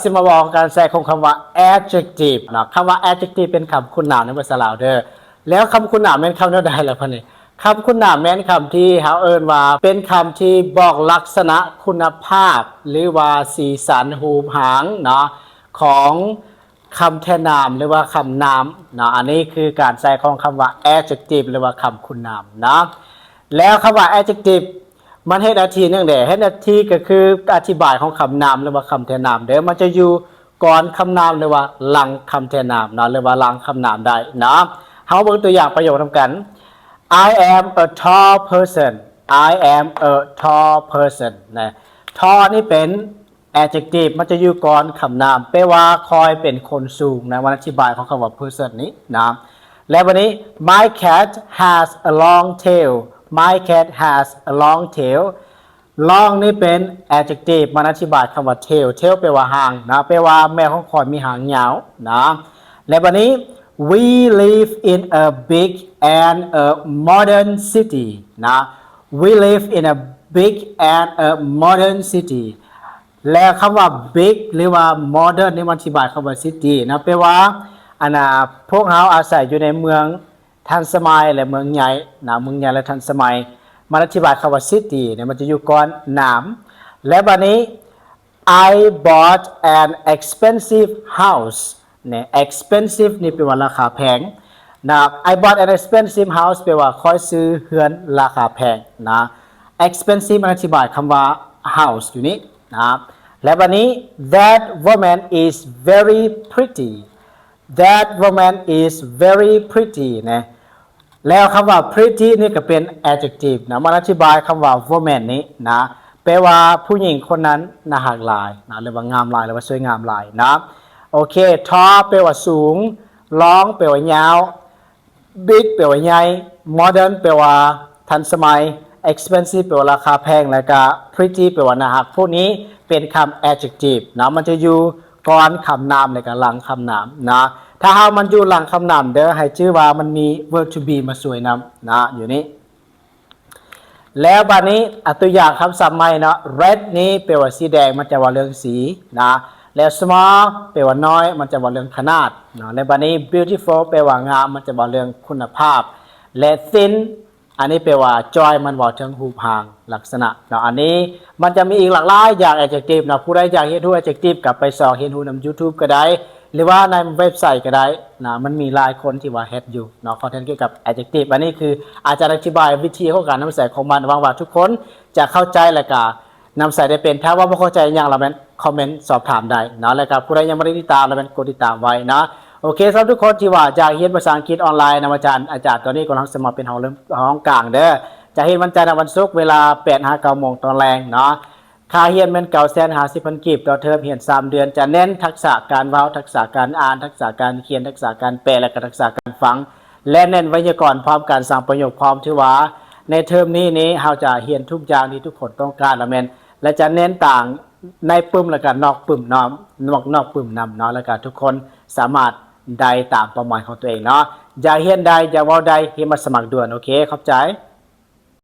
สิมาบอกการใช้ของคำว่า adjective เนาะคำว่า adjective เป็นคำคุณนามในภาษาลาวเด้อแล้วคำคุณนามแม่นคำแนวใดล่ะพ่อนี่คำคุณนามแม่นคำที่เฮาเอิ้นว่าเป็นคำที่บอกลักษณะคุณภาพหรือว่าสีสันรูปหางเนาะของคำแทนนามหรือว่าคำนามเนาะอันนี้คือการใช้ของคำว่า adjective หรือว่าคำคุณนามเนาะแล้วคำว่า adjective มันเฮ็ดหน้าที่จังได๋เฮ็ดหน้าที่ก็คืออธิบายของคำนามหรือว่าคำแทนนามเด้อมันจะอยู่ก่อนคำนามหรือว่าหลังคำแทนนามเนาะหรือว่าหลังคำนามได้เนาะเฮาเบิ่งตัวอย่างประโยคนำกัน I am a tall person I am a tall person นะ tall นี่เป็น adjective มันจะอยู่ก่อนคำนามแปลว่าคอยเป็นคนสูงนะวันอธิบายของคำว่า person นี้นะและวันนี้ My cat has a long tail My cat has a long tail long นี่เป็น adjective มันอธิบายคำว่า tail tail แปลว่าหางนะแปลว่าแมวของข้อยมีหางยาวนะและวันนี้ We live in a big and a modern city นะ We live in a big and a modern city แล้วคำว่า big หรือว่า modern นี่มันอธิบายคำว่า city นะแปลว่าพวกเราอาศัยอยู่ในเมืองทันสมัยและเมืองใหญ่นะเมืองใหญ่และทันสมัยมันอธิบายคำว่า city เนี่ยมันจะอยู่ก่อนนามและบัดนี้ I bought an expensive house เนี่ย expensive นี่แปลว่าราคาแพงนะ I bought an expensive house แปลว่าค่อยซื้อเรือนราคาแพงนะ expensive มันอธิบายคำว่า house อยู่นี้นะและบัดนี้ That woman is very pretty That woman is very pretty นะแล้วคำว่า pretty นี่ก็เป็น adjective นะมันอธิบายคำว่า woman นี้นะแปลว่าผู้หญิงคนนั้นน่ารักหลายนะหรือว่างามหลายหรือว่าสวยงามหลายนะโอเค tall แปลว่าสูง long แปลว่ายาว big แปลว่าใหญ่ modern แปลว่าทันสมัย expensive แปลว่าราคาแพงแล้วก็ pretty แปลว่าน่ารักพวกนี้เป็นคำ adjective นะมันจะอยู่ก่อนคำนามแล้วก็หลังคำนามนะถ้ามันอยู่หลังคำนามเด้อให้ชื่อว่ามันมี verb to be มาช่วยนำนะอยู่นี้แล้วบัดนี้ตัวอย่างคำศัพท์ใหม่เนาะ red นี้แปลว่าสีแดงมันจะว่าเรื่องสีนะแล้ว small แปลว่าน้อยมันจะว่าเรื่องขนาดเนาะและบัดนี้ beautiful แปลว่างามมันจะว่าเรื่องคุณภาพและ thin อันนี้แปลว่า joy มันว่าถึงรูปร่างลักษณะเนาะอันนี้มันจะมีอีกหลากหลายอย่าง adjective นะผู้ใดอยากเรียนรู้ adjective กลับไปสอบเรียนรู้นำ YouTube ก็ได้หรือว่าในเว็บไซต์ก็ได้นะมันมีหลายคนที่ว่าเฮ็ดอยู่เนาะคอนเทนต์เกี่ยวกับ adjective อันนี้คืออาจารย์อธิบายวิธีของการนำใส่ของมันหวังว่าทุกคนจะเข้าใจและก็นำใส่ได้เป็นถ้าว่าบ่เข้าใจหยังแล้วแม่นคอมเมนต์สอบถามได้เนาะแล้วก็ผู้ใดยังบ่ได้ติดตามแล้วแม่นกดติดตามไว้นะโอเคสำหรับทุกคนที่ว่าอยากเรียนภาษาอังกฤษออนไลน์นะอาจารย์ตอนนี้กำลังสมัครเป็นห้องกลางเด้อจะเรียนวันจันทร์วันศุกร์เวลา 8:00 น. ตอนแรงเนาะค่าเรียนแม่น 950,000 กีบต่อเทอมเรียน3เดือนจะเน้นทักษะการเว้าทักษะการอ่านทักษะการเขียนทักษะการแปลและก็ทักษะการฟังและเน้นไวยากรณ์พร้อมการสร้างประโยคพร้อมที่ว่าในเทอมนี้เฮาจะเรียนทุกอย่างที่ทุกคนต้องการละแม่นและจะเน้นต่างในปึ้มและก็นอกปึ้มเนาะนอกปึ้มนำเนาะแล้วก็ทุกคนสามารถได้ตามเป้าหมายของตัวเองเนาะอย่าเรียนใดอย่าเว้าใดเรียนมาสมัครด่วนโอเคเข้าใจ